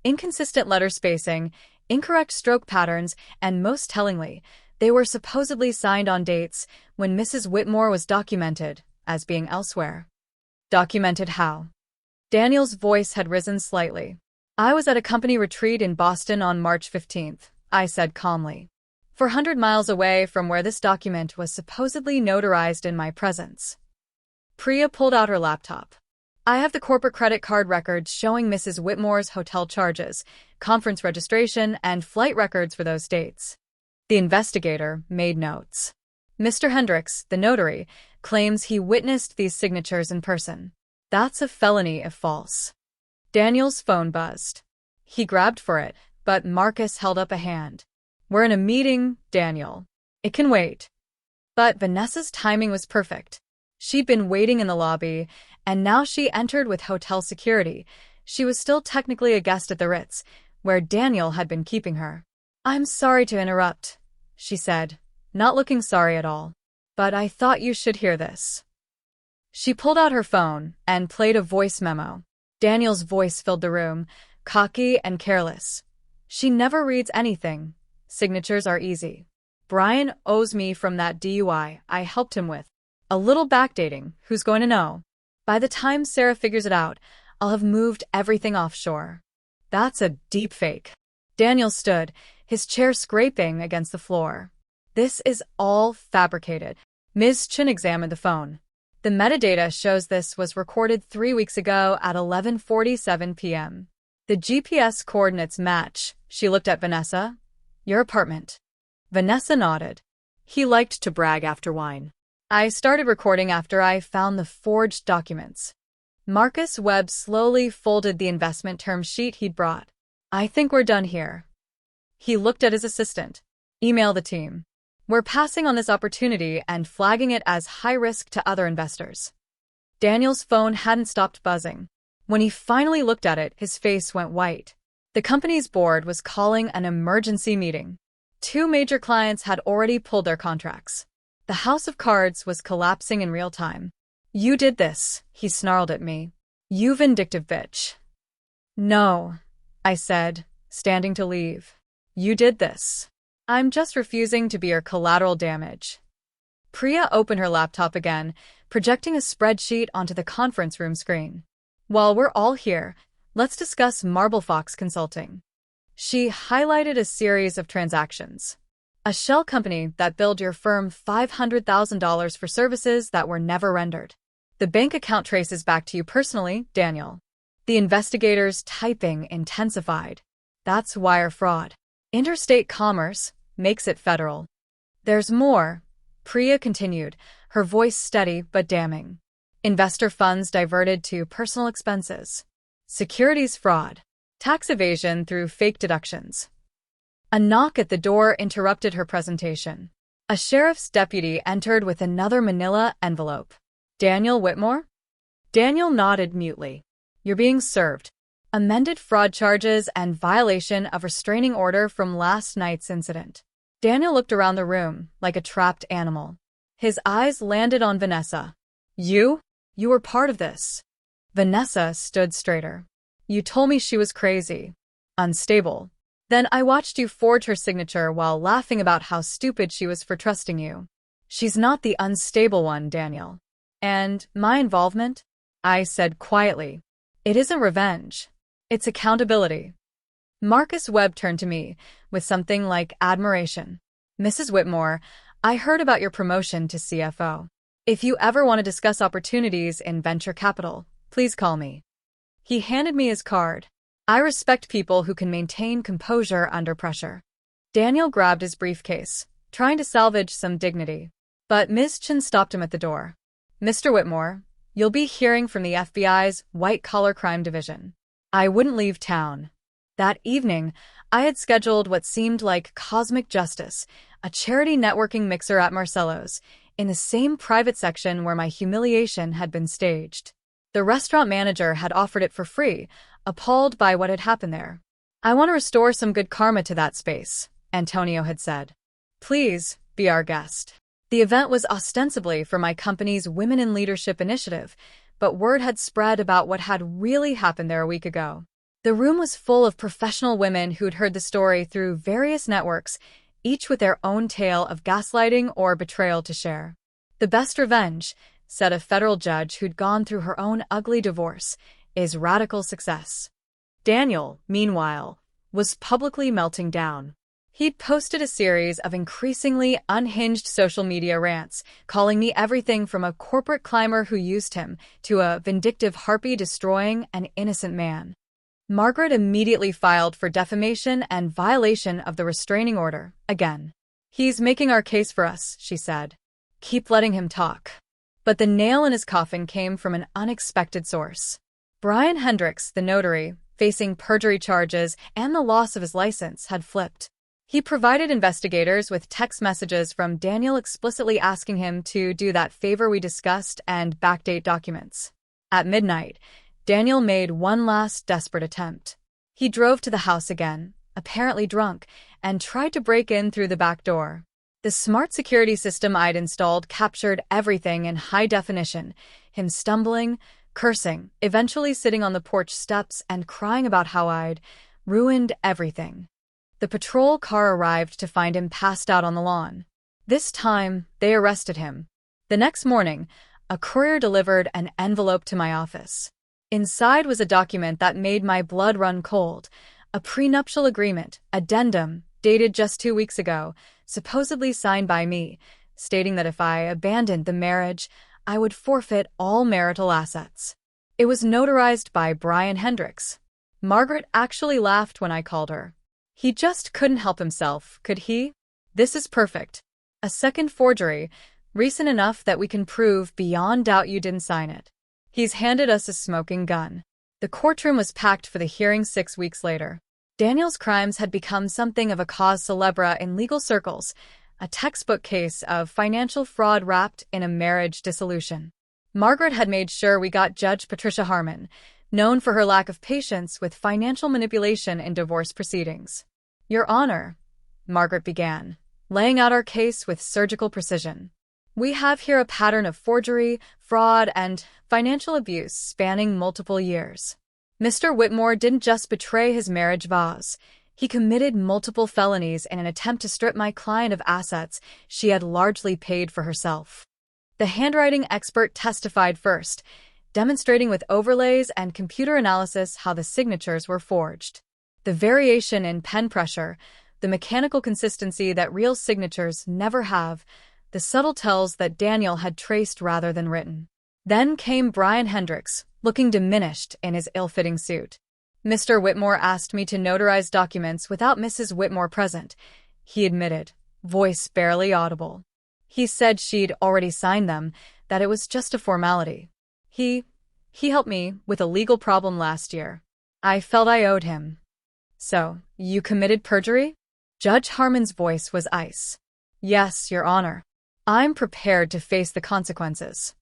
inconsistent letter spacing, incorrect stroke patterns, and most tellingly, they were supposedly signed on dates when Mrs. Whitmore was documented as being elsewhere." "Documented how?" Daniel's voice had risen slightly. "I was at a company retreat in Boston on March 15th, I said calmly. 400 miles away from where this document was supposedly notarized in my presence." Priya pulled out her laptop. "I have the corporate credit card records showing Mrs. Whitmore's hotel charges, conference registration, and flight records for those dates." The investigator made notes. "Mr. Hendricks, the notary, claims he witnessed these signatures in person. That's a felony if false." Daniel's phone buzzed. He grabbed for it, but Marcus held up a hand. "We're in a meeting, Daniel. It can wait." But Vanessa's timing was perfect. She'd been waiting in the lobby, and now she entered with hotel security. She was still technically a guest at the Ritz, where Daniel had been keeping her. "I'm sorry to interrupt," she said, not looking sorry at all. "But I thought you should hear this." She pulled out her phone and played a voice memo. Daniel's voice filled the room, cocky and careless. "She never reads anything. Signatures are easy. Brian owes me from that DUI I helped him with. A little backdating, who's going to know? By the time Sarah figures it out, I'll have moved everything offshore. That's a deep fake. Daniel stood, his chair scraping against the floor. This is all fabricated. Ms. Chin examined the phone. The metadata shows this was recorded 3 weeks ago at 11:47 p.m. The GPS coordinates match. She looked at Vanessa. Your apartment. Vanessa nodded. He liked to brag after wine. I started recording after I found the forged documents. Marcus Webb slowly folded the investment term sheet he'd brought. I think we're done here. He looked at his assistant. Email the team. We're passing on this opportunity and flagging it as high risk to other investors. Daniel's phone hadn't stopped buzzing. When he finally looked at it, his face went white. The company's board was calling an emergency meeting. 2 major clients had already pulled their contracts. The house of cards was collapsing in real time. You did this, he snarled at me. You vindictive bitch. No, I said, standing to leave. You did this. I'm just refusing to be your collateral damage. Priya opened her laptop again, projecting a spreadsheet onto the conference room screen. While we're all here, let's discuss Marble Fox Consulting. She highlighted a series of transactions. A shell company that billed your firm $500,000 for services that were never rendered. The bank account traces back to you personally, Daniel. The investigators' typing intensified. That's wire fraud. Interstate commerce makes it federal. There's more, Priya continued, her voice steady but damning. Investor funds diverted to personal expenses. Securities fraud. Tax evasion through fake deductions. A knock at the door interrupted her presentation. A sheriff's deputy entered with another manila envelope. Daniel Whitmore? Daniel nodded mutely. You're being served. Amended fraud charges and violation of restraining order from last night's incident. Daniel looked around the room like a trapped animal. His eyes landed on Vanessa. You were part of this. Vanessa stood straighter. You told me she was crazy. Unstable. Then I watched you forge her signature while laughing about how stupid she was for trusting you. She's not the unstable one, Daniel. And my involvement? I said quietly. It isn't revenge. It's accountability. Marcus Webb turned to me with something like admiration. Mrs. Whitmore, I heard about your promotion to CFO. If you ever want to discuss opportunities in venture capital, please call me. He handed me his card. I respect people who can maintain composure under pressure. Daniel grabbed his briefcase, trying to salvage some dignity. But Ms. Chin stopped him at the door. Mr. Whitmore, you'll be hearing from the FBI's white-collar crime division. I wouldn't leave town. That evening, I had scheduled what seemed like cosmic justice, a charity networking mixer at Marcello's, in the same private section where my humiliation had been staged. The restaurant manager had offered it for free, appalled by what had happened there. I want to restore some good karma to that space, Antonio had said. Please be our guest. The event was ostensibly for my company's Women in Leadership initiative, but word had spread about what had really happened there a week ago. The room was full of professional women who'd heard the story through various networks, each with their own tale of gaslighting or betrayal to share. The best revenge, said a federal judge who'd gone through her own ugly divorce, is radical success. Daniel, meanwhile, was publicly melting down. He'd posted a series of increasingly unhinged social media rants, calling me everything from a corporate climber who used him to a vindictive harpy destroying an innocent man. Margaret immediately filed for defamation and violation of the restraining order, again. He's making our case for us, she said. Keep letting him talk. But the nail in his coffin came from an unexpected source. Brian Hendricks, the notary, facing perjury charges and the loss of his license, had flipped. He provided investigators with text messages from Daniel explicitly asking him to do that favor we discussed and backdate documents. At midnight, Daniel made one last desperate attempt. He drove to the house again, apparently drunk, and tried to break in through the back door. The smart security system I'd installed captured everything in high definition, him stumbling, cursing, eventually sitting on the porch steps and crying about how I'd ruined everything. The patrol car arrived to find him passed out on the lawn. This time, they arrested him. The next morning, a courier delivered an envelope to my office. Inside was a document that made my blood run cold, a prenuptial agreement, addendum, dated just 2 weeks ago, supposedly signed by me, stating that if I abandoned the marriage, I would forfeit all marital assets. It was notarized by Brian Hendricks. Margaret actually laughed when I called her. He just couldn't help himself, could he? This is perfect. A second forgery, recent enough that we can prove beyond doubt you didn't sign it. He's handed us a smoking gun. The courtroom was packed for the hearing 6 weeks later. Daniel's crimes had become something of a cause célèbre in legal circles, a textbook case of financial fraud wrapped in a marriage dissolution. Margaret had made sure we got Judge Patricia Harmon, known for her lack of patience with financial manipulation in divorce proceedings. Your Honor, Margaret began, laying out our case with surgical precision. We have here a pattern of forgery, fraud, and financial abuse spanning multiple years. Mr. Whitmore didn't just betray his marriage vows. He committed multiple felonies in an attempt to strip my client of assets she had largely paid for herself. The handwriting expert testified first, demonstrating with overlays and computer analysis how the signatures were forged. The variation in pen pressure, the mechanical consistency that real signatures never have, the subtle tells that Daniel had traced rather than written. Then came Brian Hendricks, looking diminished in his ill-fitting suit. Mr. Whitmore asked me to notarize documents without Mrs. Whitmore present, he admitted, voice barely audible. He said she'd already signed them, that it was just a formality. He helped me with a legal problem last year. I felt I owed him. So, you committed perjury? Judge Harmon's voice was ice. Yes, Your Honor. I'm prepared to face the consequences.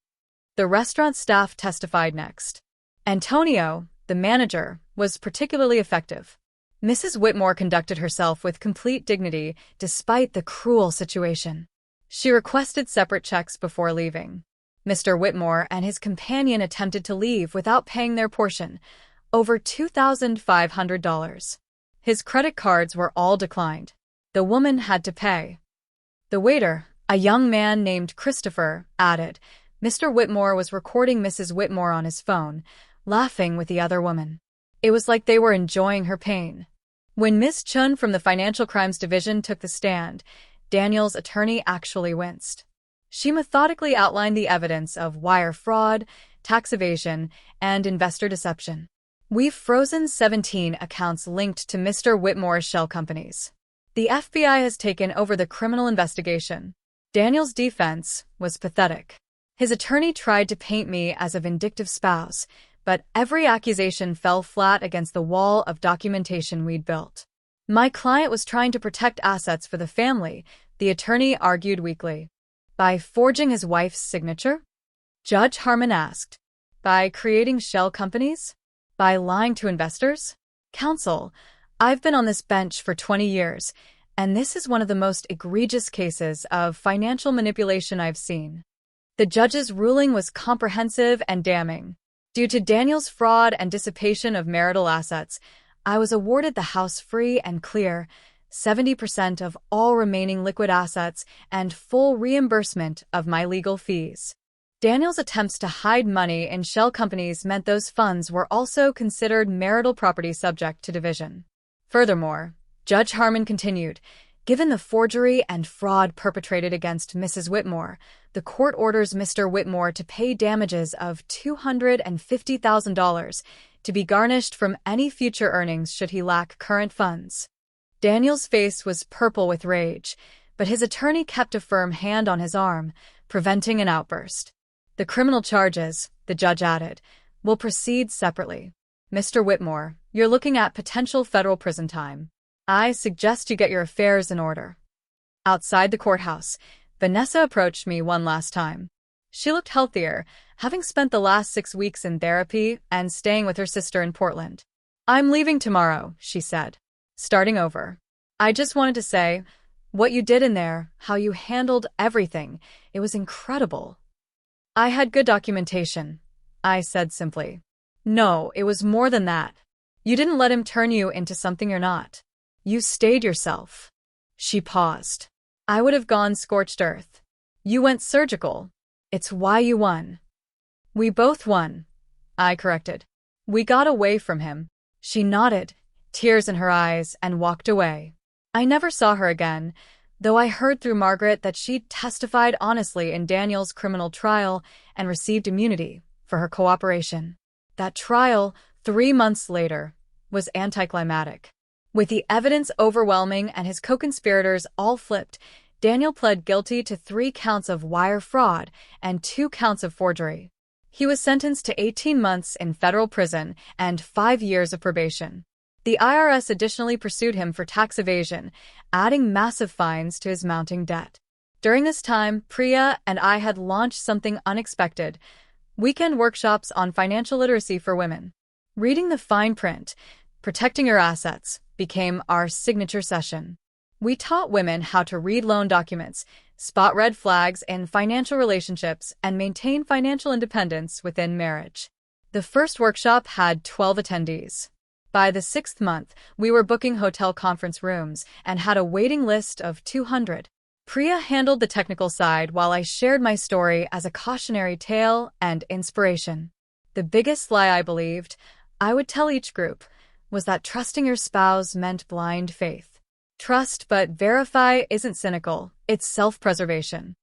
The restaurant staff testified next. Antonio, the manager, was particularly effective. Mrs. Whitmore conducted herself with complete dignity despite the cruel situation. She requested separate checks before leaving. Mr. Whitmore and his companion attempted to leave without paying their portion, over $2,500. His credit cards were all declined. The woman had to pay. The waiter, a young man named Christopher, added, Mr. Whitmore was recording Mrs. Whitmore on his phone, laughing with the other woman. It was like they were enjoying her pain. When Miss Chun from the Financial Crimes Division took the stand, Daniel's attorney actually winced. She methodically outlined the evidence of wire fraud, tax evasion, and investor deception. We've frozen 17 accounts linked to Mr. Whitmore's shell companies. The FBI has taken over the criminal investigation. Daniel's defense was pathetic. His attorney tried to paint me as a vindictive spouse, but every accusation fell flat against the wall of documentation we'd built. My client was trying to protect assets for the family, the attorney argued weakly. By forging his wife's signature? Judge Harmon asked. By creating shell companies? By lying to investors? Counsel, I've been on this bench for 20 years, and this is one of the most egregious cases of financial manipulation I've seen. The judge's ruling was comprehensive and damning. Due to Daniel's fraud and dissipation of marital assets, I was awarded the house free and clear, 70% of all remaining liquid assets, and full reimbursement of my legal fees. Daniel's attempts to hide money in shell companies meant those funds were also considered marital property subject to division. Furthermore, Judge Harmon continued, given the forgery and fraud perpetrated against Mrs. Whitmore, the court orders Mr. Whitmore to pay damages of $250,000 to be garnished from any future earnings should he lack current funds. Daniel's face was purple with rage, but his attorney kept a firm hand on his arm, preventing an outburst. The criminal charges, the judge added, will proceed separately. Mr. Whitmore, you're looking at potential federal prison time. I suggest you get your affairs in order. Outside the courthouse, Vanessa approached me one last time. She looked healthier, having spent the last 6 weeks in therapy and staying with her sister in Portland. I'm leaving tomorrow, she said. Starting over. I just wanted to say, what you did in there, how you handled everything, it was incredible. I had good documentation, I said simply. No, it was more than that. You didn't let him turn you into something you're not. You stayed yourself. She paused. I would have gone scorched earth. You went surgical. It's why you won. We both won, I corrected. We got away from him. She nodded, tears in her eyes, and walked away. I never saw her again, though I heard through Margaret that she'd testified honestly in Daniel's criminal trial and received immunity for her cooperation. That trial, 3 months later, was anticlimactic. With the evidence overwhelming and his co-conspirators all flipped, Daniel pled guilty to 3 counts of wire fraud and 2 counts of forgery. He was sentenced to 18 months in federal prison and 5 years of probation. The IRS additionally pursued him for tax evasion, adding massive fines to his mounting debt. During this time, Priya and I had launched something unexpected: weekend workshops on financial literacy for women. Reading the fine print, protecting your assets, became our signature session. We taught women how to read loan documents, spot red flags in financial relationships, and maintain financial independence within marriage. The first workshop had 12 attendees. By the 6th month, we were booking hotel conference rooms and had a waiting list of 200. Priya handled the technical side while I shared my story as a cautionary tale and inspiration. The biggest lie I believed, I would tell each group, was that trusting your spouse meant blind faith. Trust but verify isn't cynical, it's self-preservation.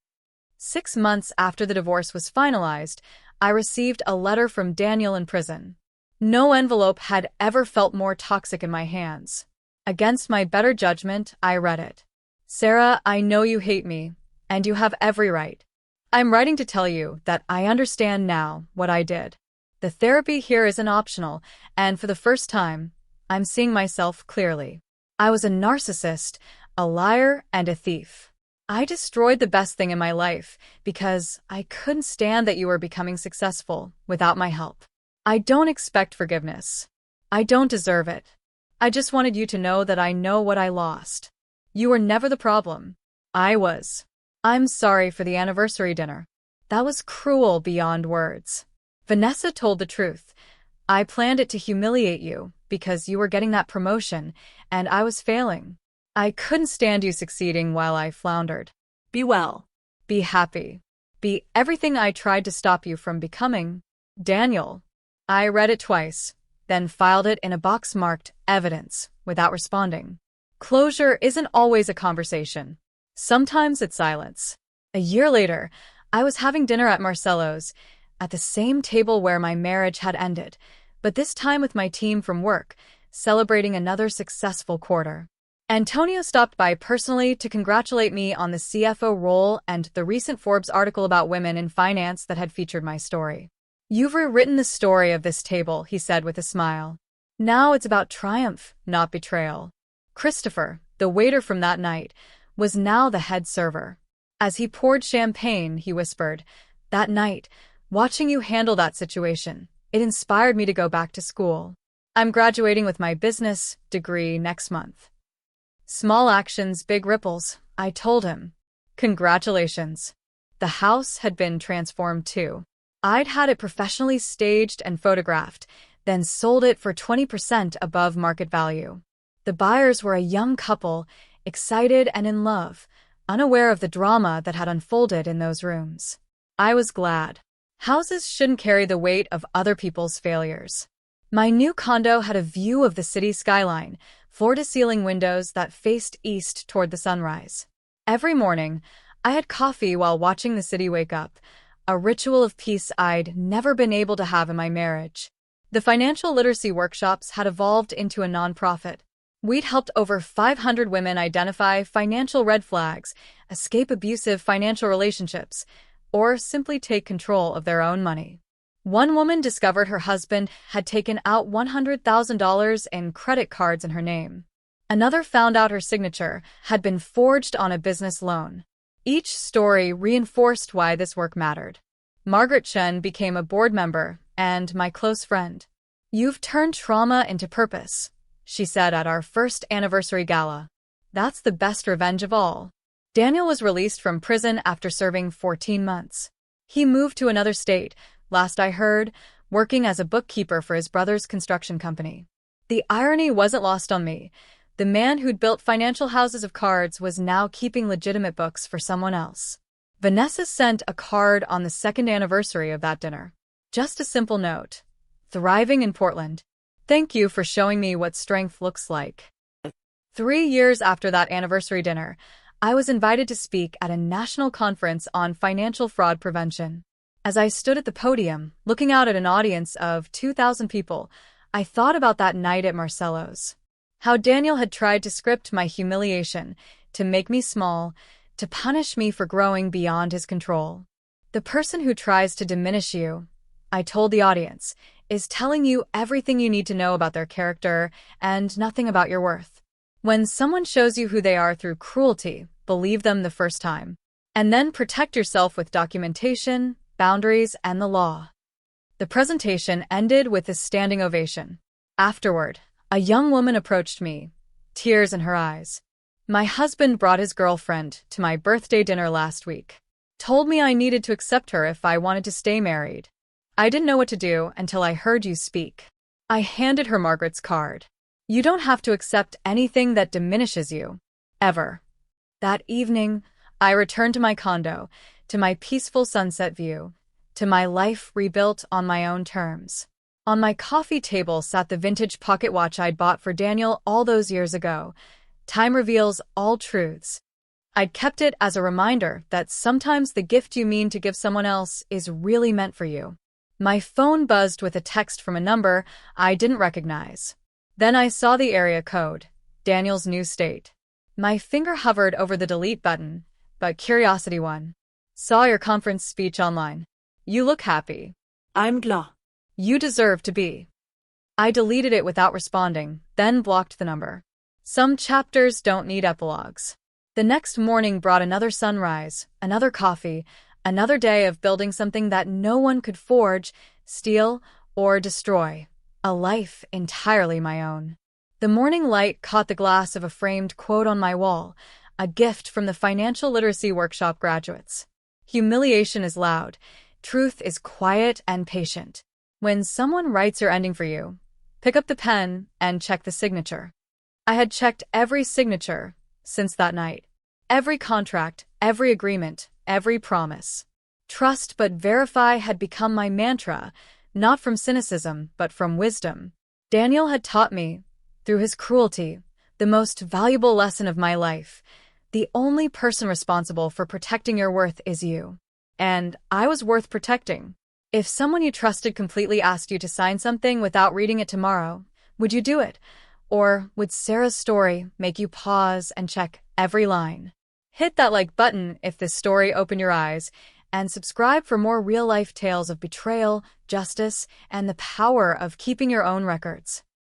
6 months after the divorce was finalized, I received a letter from Daniel in prison. No envelope had ever felt more toxic in my hands. Against my better judgment, I read it. Sarah, I know you hate me, and you have every right. I'm writing to tell you that I understand now what I did. The therapy here isn't optional, and for the first time, I'm seeing myself clearly. I was a narcissist, a liar, and a thief. I destroyed the best thing in my life because I couldn't stand that you were becoming successful without my help. I don't expect forgiveness. I don't deserve it. I just wanted you to know that I know what I lost. You were never the problem. I was. I'm sorry for the anniversary dinner. That was cruel beyond words. Vanessa told the truth. I planned it to humiliate you because you were getting that promotion and I was failing. I couldn't stand you succeeding while I floundered. Be well. Be happy. Be everything I tried to stop you from becoming. Daniel. I read it twice, then filed it in a box marked evidence without responding. Closure isn't always a conversation. Sometimes it's silence. A year later, I was having dinner at Marcello's, at the same table where my marriage had ended, but this time with my team from work, celebrating another successful quarter. Antonio stopped by personally to congratulate me on the CFO role and the recent Forbes article about women in finance that had featured my story. You've rewritten the story of this table, he said with a smile. Now it's about triumph, not betrayal. Christopher, the waiter from that night, was now the head server. As he poured champagne, he whispered, "That night, watching you handle that situation, it inspired me to go back to school. I'm graduating with my business degree next month." Small actions, big ripples, I told him. Congratulations. The house had been transformed too. I'd had it professionally staged and photographed, then sold it for 20% above market value. The buyers were a young couple, excited and in love, unaware of the drama that had unfolded in those rooms. I was glad. Houses shouldn't carry the weight of other people's failures. My new condo had a view of the city skyline, floor-to-ceiling windows that faced east toward the sunrise. Every morning, I had coffee while watching the city wake up, a ritual of peace I'd never been able to have in my marriage. The financial literacy workshops had evolved into a nonprofit. We'd helped over 500 women identify financial red flags, escape abusive financial relationships, or simply take control of their own money. One woman discovered her husband had taken out $100,000 in credit cards in her name. Another found out her signature had been forged on a business loan. Each story reinforced why this work mattered. Margaret Chen became a board member and my close friend. "You've turned trauma into purpose," she said at our first anniversary gala. "That's the best revenge of all." Daniel was released from prison after serving 14 months. He moved to another state, last I heard, working as a bookkeeper for his brother's construction company. The irony wasn't lost on me. The man who'd built financial houses of cards was now keeping legitimate books for someone else. Vanessa sent a card on the second anniversary of that dinner. Just a simple note. Thriving in Portland. Thank you for showing me what strength looks like. 3 years after that anniversary dinner, I was invited to speak at a national conference on financial fraud prevention. As I stood at the podium, looking out at an audience of 2,000 people, I thought about that night at Marcello's. How Daniel had tried to script my humiliation, to make me small, to punish me for growing beyond his control. The person who tries to diminish you, I told the audience, is telling you everything you need to know about their character and nothing about your worth. When someone shows you who they are through cruelty, believe them the first time. And then protect yourself with documentation, boundaries, and the law. The presentation ended with a standing ovation. Afterward, a young woman approached me, tears in her eyes. My husband brought his girlfriend to my birthday dinner last week. Told me I needed to accept her if I wanted to stay married. I didn't know what to do until I heard you speak. I handed her Margaret's card. You don't have to accept anything that diminishes you. Ever. That evening, I returned to my condo, to my peaceful sunset view, to my life rebuilt on my own terms. On my coffee table sat the vintage pocket watch I'd bought for Daniel all those years ago. Time reveals all truths. I'd kept it as a reminder that sometimes the gift you mean to give someone else is really meant for you. My phone buzzed with a text from a number I didn't recognize. Then I saw the area code, Daniel's new state. My finger hovered over the delete button, but curiosity won. Saw your conference speech online. You look happy. I'm glad. You deserve to be. I deleted it without responding, then blocked the number. Some chapters don't need epilogues. The next morning brought another sunrise, another coffee, another day of building something that no one could forge, steal, or destroy. A life entirely my own. The morning light caught the glass of a framed quote on my wall, a gift from the Financial Literacy Workshop graduates. Humiliation is loud. Truth is quiet and patient. When someone writes your ending for you, pick up the pen and check the signature. I had checked every signature since that night. Every contract, every agreement, every promise. Trust but verify had become my mantra, not from cynicism, but from wisdom. Daniel had taught me, through his cruelty, the most valuable lesson of my life. The only person responsible for protecting your worth is you. And I was worth protecting. If someone you trusted completely asked you to sign something without reading it tomorrow, would you do it? Or would Sarah's story make you pause and check every line? Hit that like button if this story opened your eyes, and subscribe for more real-life tales of betrayal, justice, and the power of keeping your own records.